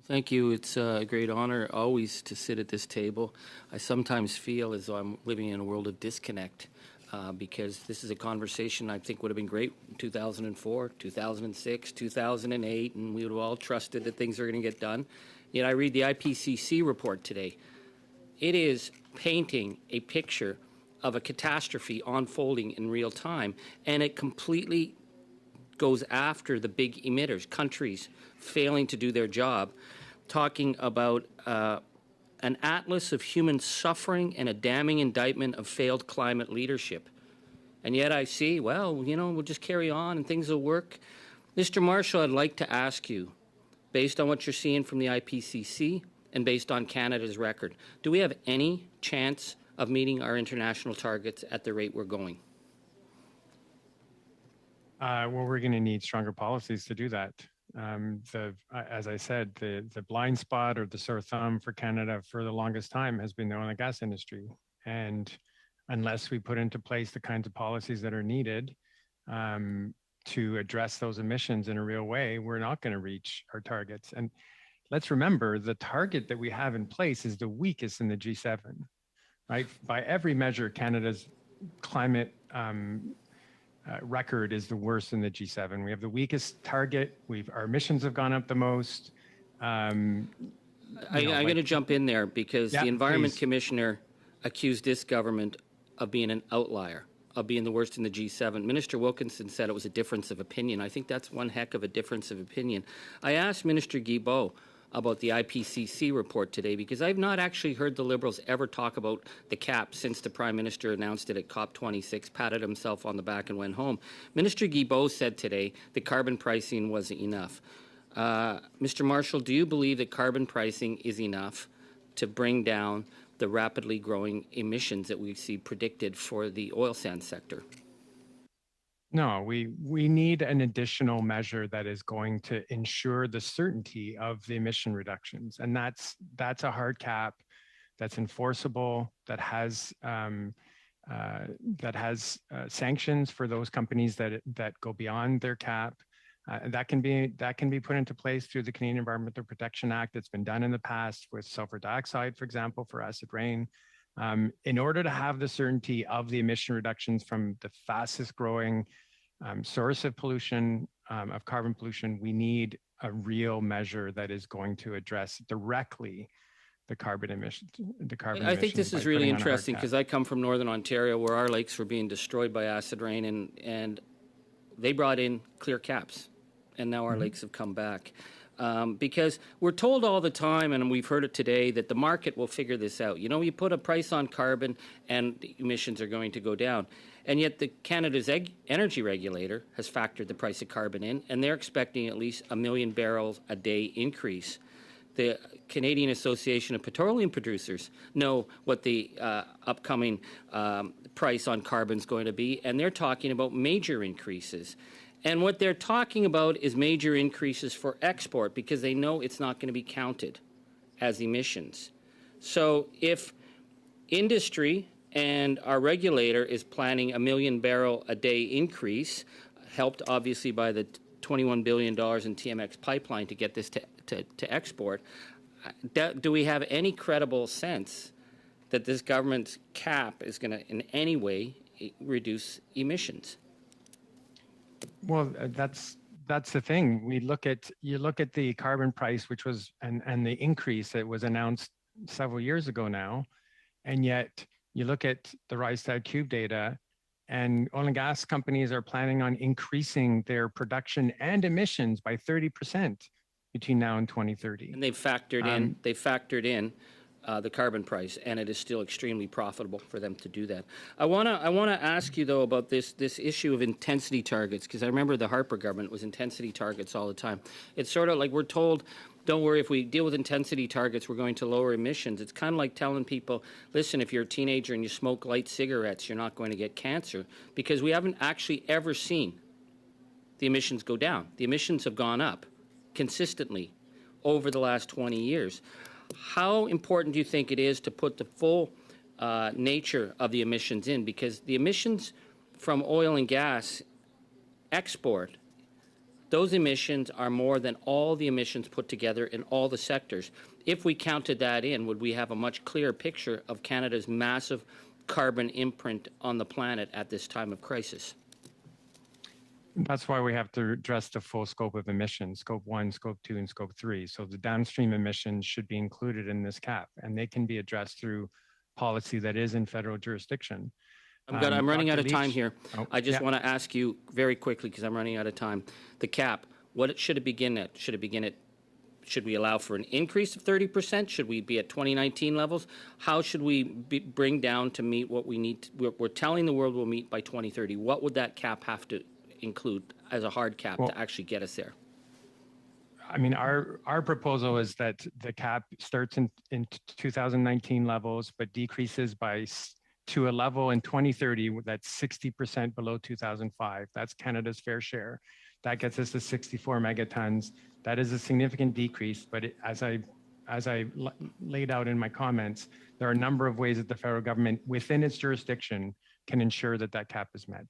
Thank you. It's a great honor always to sit at this table. I sometimes feel as though I'm living in a world of disconnect because this is a conversation I think would have been great in 2004, 2006, 2008, and we would have all trusted that things are going to get done. Yet I read the IPCC report today. It is painting a picture of a catastrophe unfolding in real time, and it completely goes after the big emitters, countries failing to do their job, talking about an atlas of human suffering and a damning indictment of failed climate leadership. And yet I see, well, you know, we'll just carry on and things will work. Mr. Marshall, I'd like to ask you, based on what you're seeing from the IPCC and based on Canada's record, do we have any chance of meeting our international targets at the rate we're going? Well, we're going to need stronger policies to do that. As I said, the blind spot or the sore thumb for Canada for the longest time has been the oil and gas industry. And unless we put into place the kinds of policies that are needed to address those emissions in a real way, we're not going to reach our targets. And let's remember, the target that we have in place is the weakest in the G7, right? By every measure, Canada's climate record is the worst in the G7. We have the weakest target. Our emissions have gone up the most. I'm going to jump in there because the Environment Commissioner accused this government of being an outlier, of being the worst in the G7. Minister Wilkinson said it was a difference of opinion. I think that's one heck of a difference of opinion. I asked Minister Guilbeault about the IPCC report today because I've not actually heard the Liberals ever talk about the cap since the Prime Minister announced it at COP26, patted himself on the back and went home. Minister Guilbeault said today that carbon pricing wasn't enough. Mr. Marshall, do you believe that carbon pricing is enough to bring down the rapidly growing emissions that we see predicted for the oil sands sector? No, we need an additional measure that is going to ensure the certainty of the emission reductions. And that's a hard cap that's enforceable, that has sanctions for those companies that go beyond their cap. That can be put into place through the Canadian Environmental Protection Act. It's been done in the past with sulfur dioxide, for example, for acid rain. In order to have the certainty of the emission reductions from the fastest growing source of pollution, of carbon pollution, we need a real measure that is going to address directly the carbon emissions. I think this is really interesting because I come from Northern Ontario where our lakes were being destroyed by acid rain and they brought in clear caps and now our lakes have come back. Because we're told all the time, and we've heard it today, that the market will figure this out. You know, you put a price on carbon and the emissions are going to go down. And yet Canada's energy regulator has factored the price of carbon in, and they're expecting at least 1 million barrels a day increase. The Canadian Association of Petroleum Producers know what the upcoming price on carbon is going to be, and they're talking about major increases. And what they're talking about is major increases for export because they know it's not going to be counted as emissions. So if industry and our regulator is planning 1 million barrel a day increase, helped obviously by the $21 billion in TMX pipeline to get this to export, do we have any credible sense that this government's cap is going to in any way reduce emissions? Well, that's the thing. You look at the carbon price, which was and the increase that was announced several years ago now, and yet you look at the Rystad Cube data, and oil and gas companies are planning on increasing their production and emissions by 30% between now and 2030. And they've factored in the carbon price, and it is still extremely profitable for them to do that. I want to ask you though about this issue of intensity targets, because I remember the Harper government was intensity targets all the time. It's sort of like we're told, don't worry, if we deal with intensity targets, we're going to lower emissions. It's kind of like telling people, listen, if you're a teenager and you smoke light cigarettes, you're not going to get cancer, because we haven't actually ever seen the emissions go down. The emissions have gone up consistently over the last 20 years. How important do you think it is to put the full nature of the emissions in? Because the emissions from oil and gas export Those emissions are more than all the emissions put together in all the sectors. If we counted that in, would we have a much clearer picture of Canada's massive carbon imprint on the planet at this time of crisis? That's why we have to address the full scope of emissions, scope 1, scope 2, and scope 3. So the downstream emissions should be included in this cap, and they can be addressed through policy that is in federal jurisdiction. I'm running out of time here. Oh, I just want to ask you very quickly, because I'm running out of time. The cap, what should it begin at? Should we allow for an increase of 30%? Should we be at 2019 levels? How should we bring down to meet what we need? We're telling the world we'll meet by 2030. What would that cap have to include as a hard cap to actually get us there? I mean, our proposal is that the cap starts in 2019 levels, but decreases to a level in 2030 that's 60% below 2005. That's Canada's fair share. That gets us to 64 megatons. That is a significant decrease, but as I laid out in my comments, there are a number of ways that the federal government within its jurisdiction can ensure that that cap is met.